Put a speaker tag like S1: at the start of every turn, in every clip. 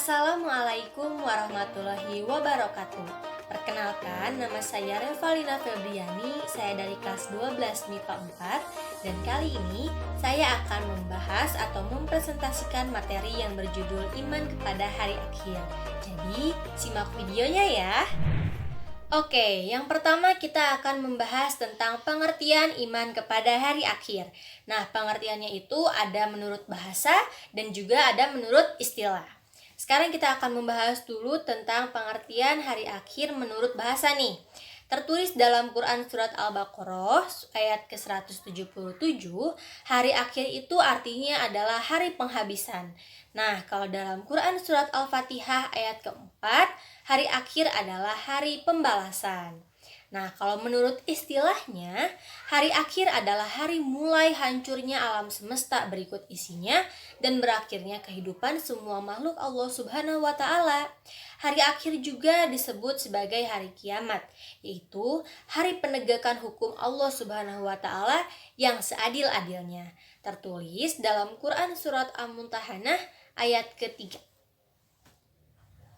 S1: Assalamualaikum warahmatullahi wabarakatuh. Perkenalkan, nama saya Revalina Febriani, saya dari kelas 12 MIPA 4, dan kali ini saya akan membahas atau mempresentasikan materi yang berjudul Iman kepada Hari Akhir. Jadi, simak videonya ya. Oke, yang pertama kita akan membahas tentang pengertian iman kepada hari akhir. Nah, pengertiannya itu ada menurut bahasa dan juga ada menurut istilah. Sekarang kita akan membahas dulu tentang pengertian hari akhir menurut bahasa nih. Tertulis dalam Quran Surat Al-Baqarah ayat ke-177, hari akhir itu artinya adalah hari penghabisan. Nah, kalau dalam Quran Surat Al-Fatihah ayat keempat, hari akhir adalah hari pembalasan. Nah, kalau menurut istilahnya, hari akhir adalah hari mulai hancurnya alam semesta berikut isinya dan berakhirnya kehidupan semua makhluk Allah Subhanahu wa Ta'ala. Hari akhir juga disebut sebagai hari kiamat, yaitu hari penegakan hukum Allah Subhanahu wa Ta'ala yang seadil-adilnya. Tertulis dalam Quran Surat Al-Mumtahanah ayat ketiga.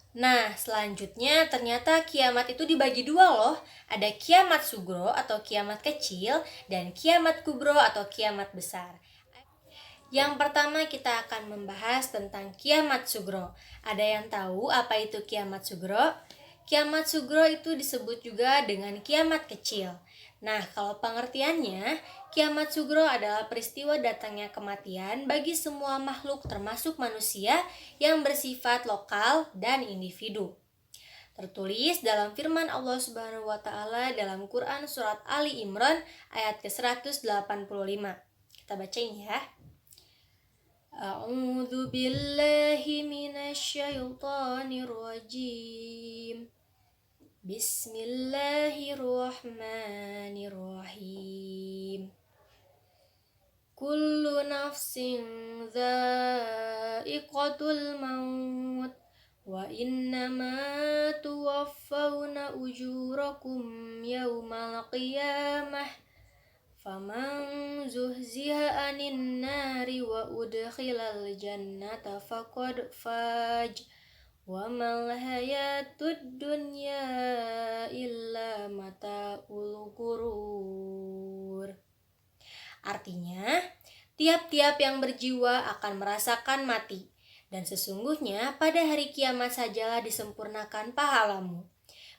S1: Nah, selanjutnya ternyata kiamat itu dibagi dua loh. Ada kiamat sugro atau kiamat kecil dan kiamat kubro atau kiamat besar. Yang pertama kita akan membahas tentang kiamat sugro. Ada yang tahu apa itu kiamat sugro? Kiamat sugro itu disebut juga dengan kiamat kecil. Nah, kalau pengertiannya, kiamat sugro adalah peristiwa datangnya kematian bagi semua makhluk termasuk manusia yang bersifat lokal dan individu. Tertulis dalam firman Allah Subhanahu wa Ta'ala dalam Quran Surat Ali Imran ayat ke-185. Kita bacain ya. A'udzu billahi minasyaitonir rajim. Bismillahirrahmanirrahim. Kullu nafsin dha'iqatul maut wa innama tuwaffawna ujurakum yawmal qiyamah. Faman zuhziha anin nari wa udkhilal jannata faqad faj wa mal hayatud dunya illa mata'ul ghurur. Artinya, tiap-tiap yang berjiwa akan merasakan mati, dan sesungguhnya pada hari kiamat sajalah disempurnakan pahalamu.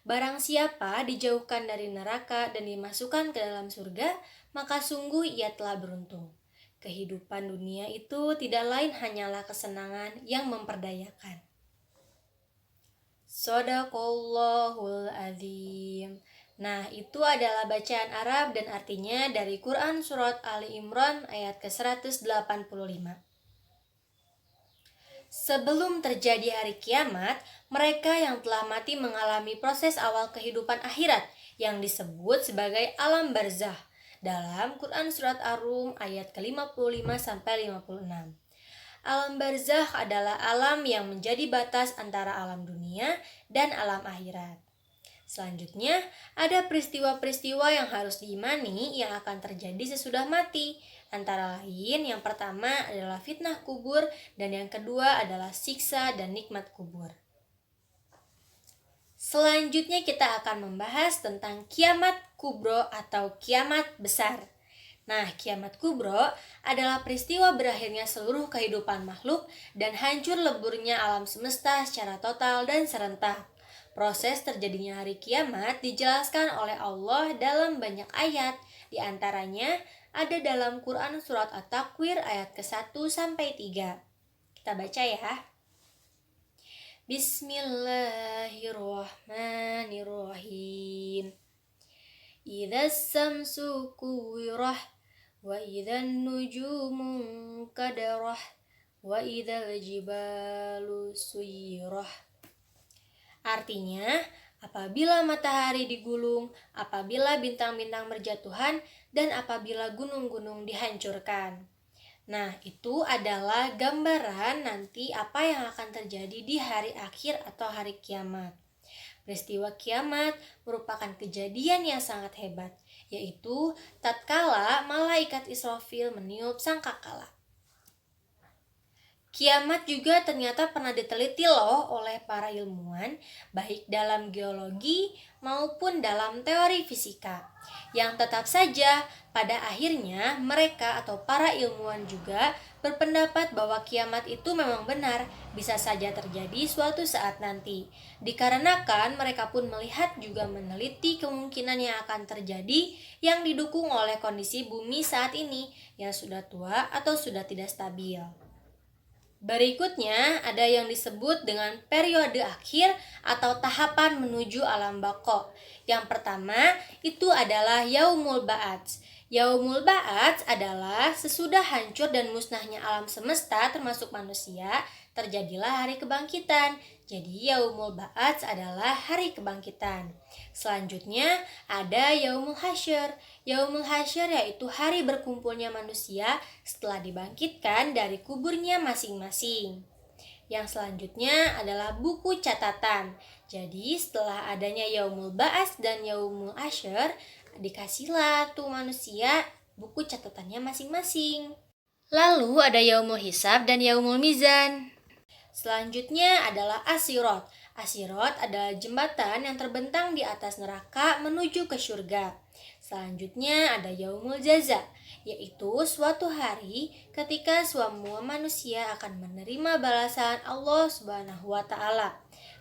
S1: Barang siapa dijauhkan dari neraka dan dimasukkan ke dalam surga, maka sungguh ia telah beruntung. Kehidupan dunia itu tidak lain hanyalah kesenangan yang memperdayakan. Shadaqallahul azim. Nah, itu adalah bacaan Arab dan artinya dari Quran Surat Ali Imran ayat ke-185. Sebelum terjadi hari kiamat, mereka yang telah mati mengalami proses awal kehidupan akhirat yang disebut sebagai alam barzah dalam Quran Surat Ar-Rum ayat ke-55-56. Alam barzah adalah alam yang menjadi batas antara alam dunia dan alam akhirat. Selanjutnya, ada peristiwa-peristiwa yang harus diimani yang akan terjadi sesudah mati. Antara lain, yang pertama adalah fitnah kubur dan yang kedua adalah siksa dan nikmat kubur. Selanjutnya kita akan membahas tentang kiamat kubro atau kiamat besar. Nah, kiamat kubro adalah peristiwa berakhirnya seluruh kehidupan makhluk dan hancur leburnya alam semesta secara total dan serentak. Proses terjadinya hari kiamat dijelaskan oleh Allah dalam banyak ayat, di antaranya ada dalam Quran Surat At-Takwir ayat ke-1-3. Kita baca ya. Bismillahirrahmanirrahim. Idzas samsu kuwirah wa idzan nujumu kadarah wa idzal jibalu suyirah. Artinya, apabila matahari digulung, apabila bintang-bintang berjatuhan, dan apabila gunung-gunung dihancurkan. Nah, itu adalah gambaran nanti apa yang akan terjadi di hari akhir atau hari kiamat. Peristiwa kiamat merupakan kejadian yang sangat hebat, yaitu tatkala malaikat Israfil meniup sangkakala. Kiamat juga ternyata pernah diteliti loh oleh para ilmuwan, baik dalam geologi maupun dalam teori fisika. Yang tetap saja, pada akhirnya mereka atau para ilmuwan juga berpendapat bahwa kiamat itu memang benar, bisa saja terjadi suatu saat nanti. Dikarenakan mereka pun melihat juga meneliti kemungkinan yang akan terjadi yang didukung oleh kondisi bumi saat ini yang sudah tua atau sudah tidak stabil. Berikutnya ada yang disebut dengan periode akhir atau tahapan menuju alam baqo. Yang pertama itu adalah Yaumul Ba'ats. Yaumul Ba'ats adalah sesudah hancur dan musnahnya alam semesta termasuk manusia, terjadilah hari kebangkitan. Jadi Yaumul Ba'ats adalah hari kebangkitan. Selanjutnya ada Yaumul Hasyr. Yaumul Hasyr yaitu hari berkumpulnya manusia setelah dibangkitkan dari kuburnya masing-masing. Yang selanjutnya adalah buku catatan. Jadi setelah adanya Yaumul Ba'ats dan Yaumul Hasyr, dikasihlah tuh manusia buku catatannya masing-masing. Lalu ada Yaumul Hisab dan Yaumul Mizan. Selanjutnya adalah As-Sirat. As-Sirat adalah jembatan yang terbentang di atas neraka menuju ke surga. Selanjutnya ada Yaumul Jaza, yaitu suatu hari ketika semua manusia akan menerima balasan Allah Subhanahu wa taala.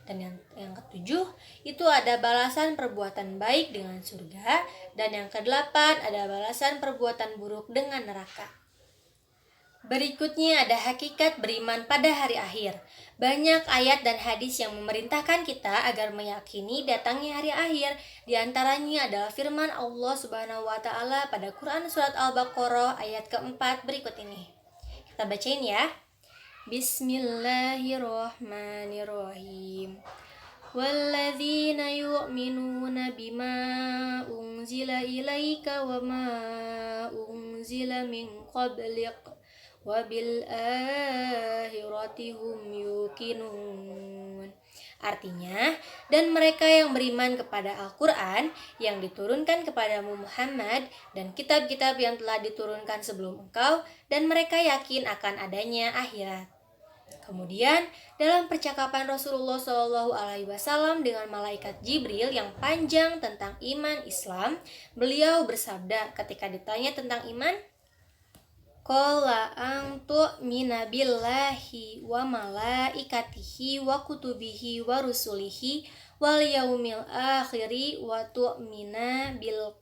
S1: Dan yang ketujuh itu ada balasan perbuatan baik dengan surga, dan yang kedelapan ada balasan perbuatan buruk dengan neraka. Berikutnya ada hakikat beriman pada hari akhir. Banyak ayat dan hadis yang memerintahkan kita agar meyakini datangnya hari akhir. Di antaranya adalah firman Allah Subhanahu wa taala pada Quran surat Al-Baqarah ayat keempat berikut ini. Kita bacain ya. Bismillahirrahmanirrahim. Walladzina yu'minuna bima unzila ilaika wa ma unzila min qablik wabil akhirati hum yuqinun. Artinya, dan mereka yang beriman kepada Al-Quran yang diturunkan kepadamu Muhammad dan kitab-kitab yang telah diturunkan sebelum engkau, dan mereka yakin akan adanya akhirat. Kemudian, dalam percakapan Rasulullah SAW dengan malaikat Jibril yang panjang tentang iman Islam, beliau bersabda ketika ditanya tentang iman, Qala tu'mina billahi wa malaikatihi wa kutubihi wa rusulihi wal yaumil akhiri wa tu'mina bil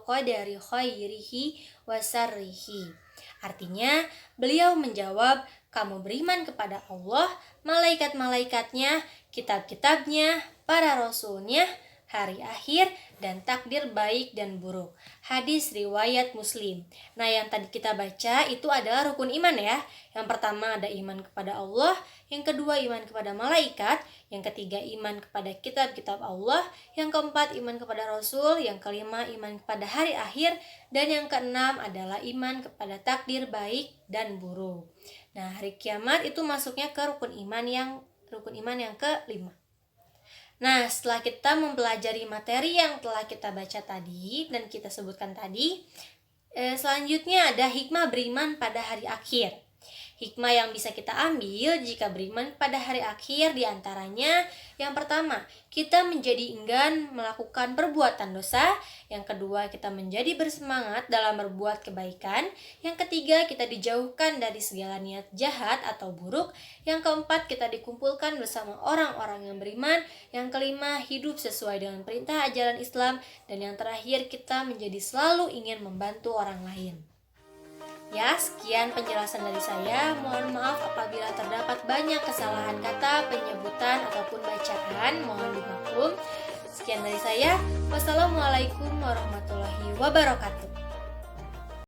S1: qadari khairihi wa sarrihi. Artinya, beliau menjawab, kamu beriman kepada Allah, malaikat-malaikatnya, kitab-kitabnya, para rasulnya, hari akhir, dan takdir baik dan buruk. Hadis riwayat Muslim. Nah, yang tadi kita baca itu adalah rukun iman ya. Yang pertama ada iman kepada Allah, yang kedua iman kepada malaikat, yang ketiga iman kepada kitab-kitab Allah, yang keempat iman kepada Rasul, yang kelima iman kepada hari akhir, dan yang keenam adalah iman kepada takdir baik dan buruk. Nah, hari kiamat itu masuknya ke rukun iman yang kelima. Nah, setelah kita mempelajari materi yang telah kita baca tadi dan kita sebutkan tadi, selanjutnya ada hikmah beriman pada hari akhir. Hikmah yang bisa kita ambil jika beriman pada hari akhir diantaranya, yang pertama, kita menjadi enggan melakukan perbuatan dosa. Yang kedua, kita menjadi bersemangat dalam berbuat kebaikan. Yang ketiga, kita dijauhkan dari segala niat jahat atau buruk. Yang keempat, kita dikumpulkan bersama orang-orang yang beriman. Yang kelima, hidup sesuai dengan perintah ajaran Islam. Dan yang terakhir, kita menjadi selalu ingin membantu orang lain. Ya, sekian penjelasan dari saya. Mohon maaf apabila terdapat banyak kesalahan kata, penyebutan, ataupun bacaan. Mohon dimaklum. Sekian dari saya. Wassalamualaikum warahmatullahi wabarakatuh.